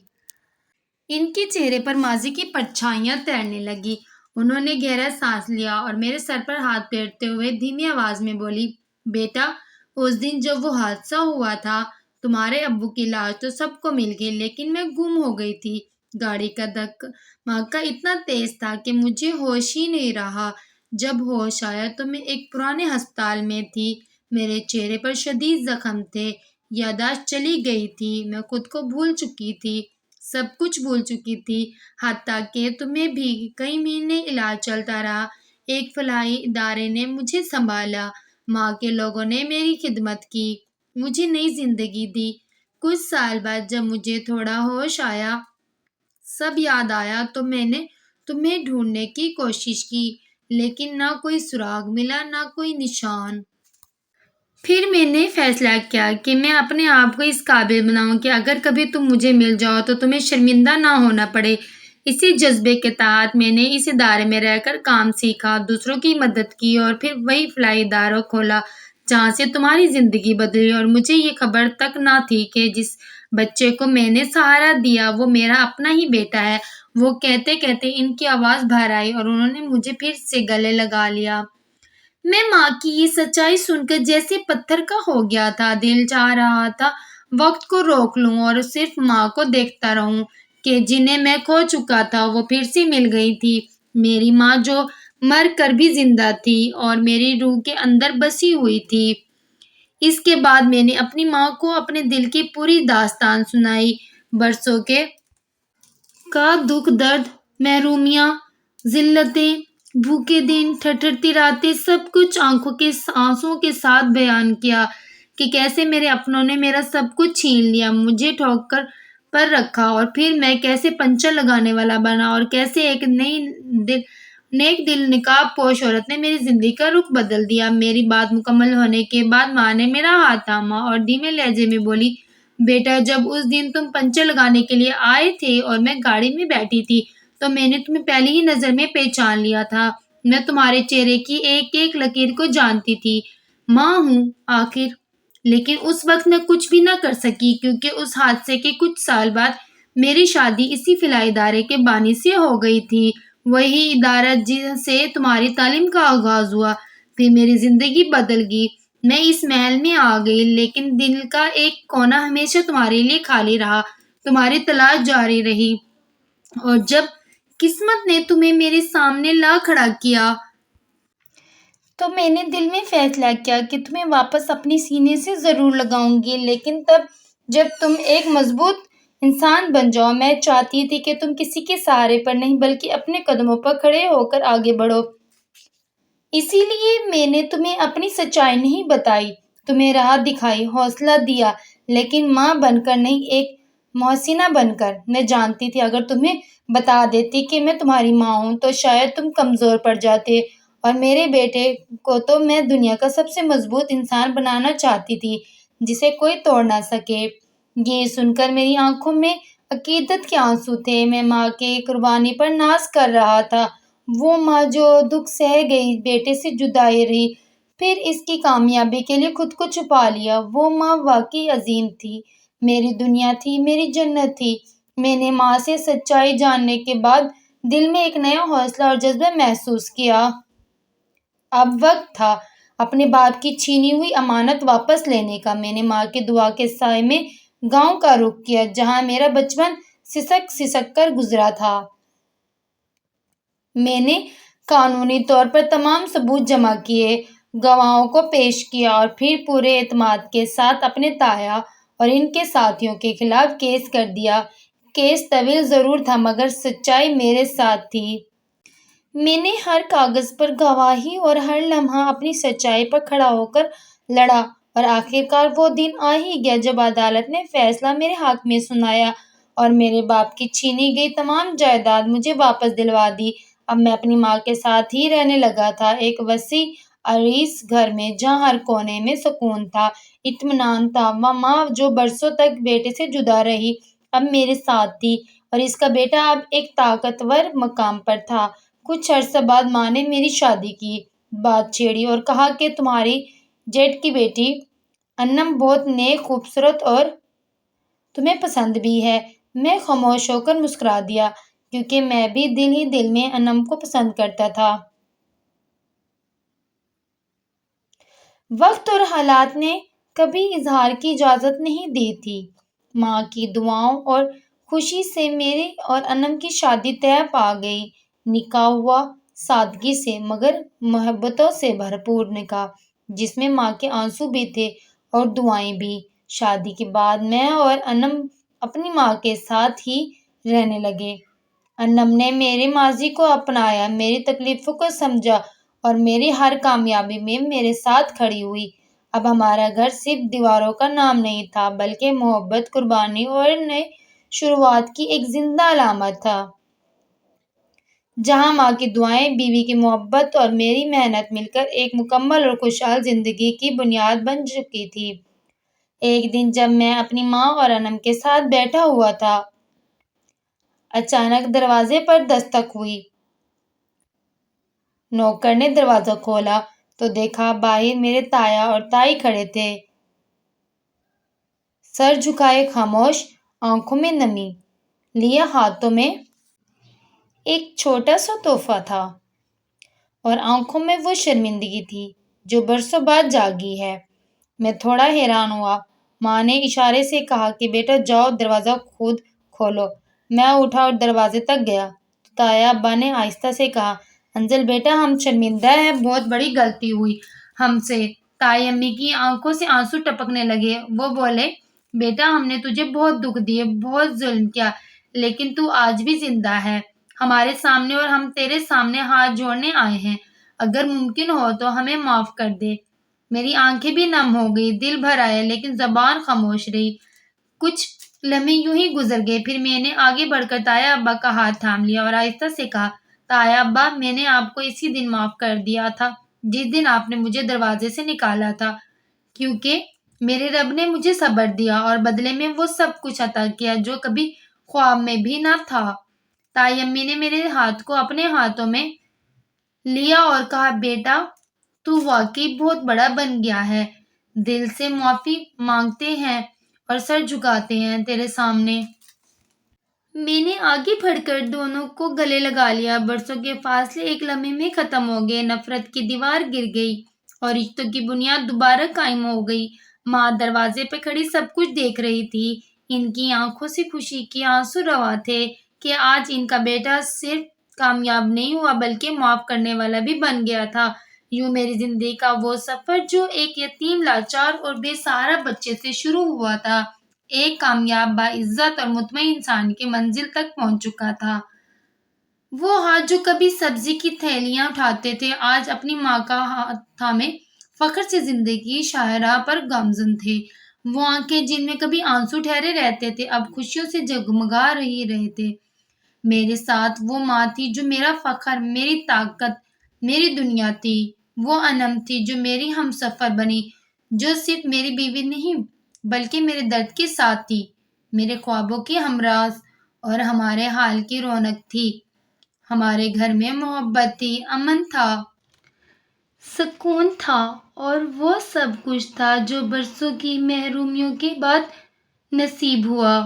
S1: ان کے چہرے پر ماضی کی پرچھائیاں تیرنے لگی۔ انہوں نے گہرا سانس لیا اور میرے سر پر ہاتھ پھیرتے ہوئے دھیمی آواز میں بولی، بیٹا، اس دن جب وہ حادثہ ہوا تھا، تمہارے ابو کی لاش تو سب کو مل گئی، لیکن میں گم ہو گئی تھی۔ گاڑی کا دھماکہ اتنا تیز تھا کہ مجھے ہوش ہی نہیں رہا۔ جب ہوش آیا تو میں ایک پرانے ہسپتال میں تھی۔ میرے چہرے پر شدید زخم تھے، یادداشت چلی گئی تھی، میں خود کو بھول چکی تھی، سب کچھ بھول چکی تھی، حتیٰ کہ تمہیں بھی۔ کئی مہینے علاج چلتا رہا، ایک فلاحی ادارے نے مجھے سنبھالا، ماں کے لوگوں نے میری خدمت کی، مجھے نئی زندگی دی۔ کچھ سال بعد جب مجھے تھوڑا ہوش آیا، سب یاد آیا، تو میں نے تمہیں ڈھونڈنے کی کوشش کی، لیکن نہ کوئی سراغ ملا، نہ کوئی نشان۔ پھر میں نے فیصلہ کیا کہ میں اپنے آپ کو اس قابل بناؤں کہ اگر کبھی تم مجھے مل جاؤ تو تمہیں شرمندہ نہ ہونا پڑے۔ اسی جذبے کے تحت میں نے اس ادارے میں رہ کر کام سیکھا، دوسروں کی مدد کی اور پھر وہی فلاحی ادارہ کھولا جہاں سے تمہاری زندگی بدلی۔ اور مجھے یہ خبر تک نہ تھی کہ جس بچے کو میں نے سہارا دیا وہ میرا اپنا ہی بیٹا ہے۔ وہ کہتے کہتے ان کی آواز بھر آئی اور انہوں نے مجھے پھر سے گلے لگا لیا۔ میں ماں کی یہ سچائی سن کر جیسے پتھر کا ہو گیا تھا۔ دل چاہ رہا تھا وقت کو روک لوں اور صرف ماں کو دیکھتا رہوں کہ جنہیں میں کھو چکا تھا وہ پھر سے مل گئی تھی۔ میری ماں جو مر کر بھی زندہ تھی اور میری روح کے اندر بسی ہوئی تھی۔ اس کے بعد میں نے اپنی ماں کو اپنے دل کی پوری داستان سنائی، برسوں کا دکھ درد، محرومیاں، ذلتیں، بھوکے دن، ٹھٹھرتی راتیں، سب کچھ آنکھوں کے آنسوؤں کے ساتھ بیان کیا کہ کیسے میرے اپنوں نے میرا سب کچھ چھین لیا، مجھے ٹھوکر پر رکھا اور پھر میں کیسے پنچر لگانے والا بنا، اور کیسے ایک نیک دل نقاب پوش عورت نے میری زندگی کا رخ بدل دیا۔ میری بات مکمل ہونے کے بعد ماں نے میرا ہاتھ تھاما اور دھیمے لہجے میں بولی، بیٹا، جب اس دن تم پنچر لگانے کے لیے آئے تھے اور میں گاڑی میں بیٹھی تھی تو میں نے تمہیں پہلی ہی نظر میں پہچان لیا تھا۔ میں تمہارے چہرے کی ایک ایک لکیر کو جانتی تھی۔ ماں ہوں آخر، لیکن اس وقت میں کچھ بھی نہ کر سکی کیونکہ اس حادثے کے کچھ سال بعد میری شادی اسی فلاحی ادارے کے بانی سے ہو گئی تھی، وہی ادارہ جس سے تمہاری تعلیم کا آغاز ہوا۔ پھر میری زندگی بدل گئی، میں اس محل میں آ گئی، لیکن دل کا ایک کونا ہمیشہ تمہارے لیے خالی رہا، تمہاری تلاش جاری رہی، اور جب قسمت نے تمہیں میرے سامنے لا کھڑا کیا تو میں نے دل میں فیصلہ کیا کہ تمہیں واپس اپنے سینے سے ضرور لگاؤں گی، لیکن تب جب تم ایک مضبوط انسان بن جاؤ۔ میں چاہتی تھی کہ تم کسی کے سہارے پر نہیں بلکہ اپنے قدموں پر کھڑے ہو کر آگے بڑھو۔ اسی لیے میں نے تمہیں اپنی سچائی نہیں بتائی، تمہیں راہ دکھائی، حوصلہ دیا، لیکن ماں بن کر نہیں، ایک محسنہ بن کر۔ میں جانتی تھی اگر تمہیں بتا دیتی کہ میں تمہاری ماں ہوں تو شاید تم کمزور پڑ جاتے، اور میرے بیٹے کو تو میں دنیا کا سب سے مضبوط انسان بنانا چاہتی تھی جسے کوئی توڑ نہ سکے۔ یہ سن کر میری آنکھوں میں عقیدت کے آنسو تھے۔ میں ماں کی قربانی پر ناز کر رہا تھا، وہ ماں جو دکھ سہ گئی، بیٹے سے جدائی رہی، پھر اس کی کامیابی کے لیے خود کو چھپا لیا۔ وہ ماں واقعی عظیم تھی، میری دنیا تھی، میری جنت تھی۔ میں نے ماں سے سچائی جاننے کے بعد دل میں ایک نیا حوصلہ اور جذبہ محسوس کیا۔ اب وقت تھا اپنے باپ کی چھینی ہوئی امانت واپس لینے کا۔ میں نے ماں کی دعا کے سائے میں گاؤں کا رخ کیا جہاں میرا بچپن سسک سسک کر گزرا تھا۔ میں نے قانونی طور پر تمام ثبوت جمع کیے، گواہوں کو پیش کیا اور پھر پورے اعتماد کے ساتھ اپنے تایا اور ان کے ساتھیوں کے خلاف کیس کر دیا۔ کیس طویل ضرور تھا مگر سچائی میرے ساتھ تھی۔ میں نے ہر کاغذ پر گواہی اور ہر لمحہ اپنی سچائی پر کھڑا ہو کر لڑا، اور آخرکار وہ دن آ ہی گیا جب عدالت نے فیصلہ میرے حق میں سنایا اور میرے باپ کی چھینی گئی تمام جائیداد مجھے واپس دلوا دی۔ اب میں اپنی ماں کے ساتھ ہی رہنے لگا تھا، ایک وسیع اور اس گھر میں جہاں ہر کونے میں سکون تھا، اطمینان تھا، وہ ماں جو برسوں تک بیٹے سے جدا رہی اب میرے ساتھ تھی، اور اس کا بیٹا اب ایک طاقتور مقام پر تھا۔ کچھ عرصہ بعد ماں نے میری شادی کی بات چھیڑی اور کہا کہ تمہاری جیٹ کی بیٹی انم بہت نیک، خوبصورت اور تمہیں پسند بھی ہے۔ میں خاموش ہو کر مسکرا دیا، کیونکہ میں بھی دل ہی دل میں انم کو پسند کرتا تھا۔ وقت اور حالات نے کبھی اظہار کی اجازت نہیں دی تھی۔ ماں کی دعاؤں اور خوشی سے میرے اور انم کی شادی طے پا گئی۔ نکاح ہوا، سادگی سے مگر محبتوں سے بھرپور نکاح، جس میں ماں کے آنسو بھی تھے اور دعائیں بھی۔ شادی کے بعد میں اور انم اپنی ماں کے ساتھ ہی رہنے لگے۔ انم نے میرے ماضی کو اپنایا، میری تکلیفوں کو سمجھا اور میری ہر کامیابی میں میرے ساتھ کھڑی ہوئی۔ اب ہمارا گھر صرف دیواروں کا نام نہیں تھا، بلکہ محبت، قربانی اور نئی شروعات کی ایک زندہ علامت تھا، جہاں ماں کی دعائیں، بیوی کی محبت اور میری محنت مل کر ایک مکمل اور خوشحال زندگی کی بنیاد بن چکی تھی۔ ایک دن جب میں اپنی ماں اور انم کے ساتھ بیٹھا ہوا تھا، اچانک دروازے پر دستک ہوئی۔ نوکر نے دروازہ کھولا تو دیکھا باہر میرے تایا اور تائی کھڑے تھے، سر جھکائے، خاموش، آنکھوں میں نمی لیے ہاتھوں میں ایک چھوٹا سا تحفہ تھا، اور آنکھوں میں وہ شرمندگی تھی جو برسوں بعد جاگی ہے۔ میں تھوڑا حیران ہوا۔ ماں نے اشارے سے کہا کہ بیٹا جاؤ، دروازہ خود کھولو۔ میں اٹھا اور دروازے تک گیا تو تایا ابا نے آہستہ سے کہا، انجل بیٹا، ہم شرمندہ ہیں، بہت بڑی غلطی ہوئی ہم سے۔ تائی امی کی آنکھوں سے آنسو ٹپکنے لگے۔ وہ بولے، بیٹا، ہم نے تجھے بہت دکھ دیے، بہت ظلم کیا، لیکن تو آج بھی زندہ ہے ہمارے سامنے، اور ہم تیرے سامنے ہاتھ جوڑنے آئے ہیں۔ اگر ممکن ہو تو ہمیں معاف کر دے۔ میری آنکھیں بھی نم ہو گئی، دل بھر آیا، لیکن زبان خاموش رہی۔ کچھ لمحے یوں ہی گزر گئے، پھر میں نے آگے بڑھ کر تایا ابا کا ہاتھ تھام لیا اور آہستہ سے کہا، تایا ابا، میں نے آپ کو اسی دن معاف کر دیا تھا جس دن آپ نے مجھے دروازے سے نکالا تھا، کیونکہ میرے رب نے مجھے صبر دیا اور بدلے میں وہ سب کچھ عطا کیا جو کبھی خواب میں بھی نہ تھا۔ تائی امی نے میرے ہاتھ کو اپنے ہاتھوں میں لیا اور کہا، بیٹا، تو واقعی بہت بڑا بن گیا ہے۔ دل سے معافی مانگتے ہیں اور سر جھکاتے ہیں تیرے سامنے۔ میں نے آگے بڑھ کر دونوں کو گلے لگا لیا۔ برسوں کے فاصلے ایک لمحے میں ختم ہو گئے، نفرت کی دیوار گر گئی اور رشتوں کی بنیاد دوبارہ قائم ہو گئی۔ ماں دروازے پہ کھڑی سب کچھ دیکھ رہی تھی۔ ان کی آنکھوں سے خوشی کے آنسو رواں تھے کہ آج ان کا بیٹا صرف کامیاب نہیں ہوا بلکہ معاف کرنے والا بھی بن گیا تھا۔ یوں میری زندگی کا وہ سفر جو ایک یتیم، لاچار اور بے سہارا بچے سے شروع ہوا تھا، ایک کامیاب، باعزت اور مطمئن انسان کی منزل تک پہنچ چکا تھا۔ وہ ہاتھ جو کبھی سبزی کی تھیلیاں اٹھاتے تھے، آج اپنی ماں کا ہاتھ تھامے فخر سے زندگی کی شاہراہ پر گامزن تھے۔ وہ آنکھیں جن میں کبھی آنسو ٹھہرے رہتے تھے، اب خوشیوں سے جگمگا رہے تھے۔ میرے ساتھ وہ ماں تھی جو میرا فخر، میری طاقت، میری دنیا تھی۔ وہ انم تھی جو میری ہمسفر بنی، جو صرف میری بیوی نہیں بلکہ میرے درد کے ساتھ تھی، میرے خوابوں کی ہمراز اور ہمارے حال کی رونق تھی۔ ہمارے گھر میں محبت تھی، امن تھا، سکون تھا، اور وہ سب کچھ تھا جو برسوں کی محرومیوں کے بعد نصیب ہوا۔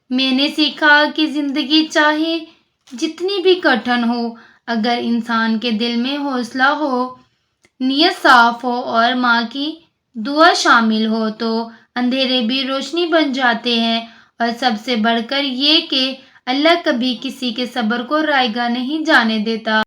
S1: میں نے سیکھا کہ زندگی چاہے جتنی بھی کٹھن ہو، اگر انسان کے دل میں حوصلہ ہو، نیت صاف ہو اور ماں کی دعا شامل ہو تو اندھیرے بھی روشنی بن جاتے ہیں۔ اور سب سے بڑھ کر یہ کہ اللہ کبھی کسی کے صبر کو رائیگاں نہیں جانے دیتا۔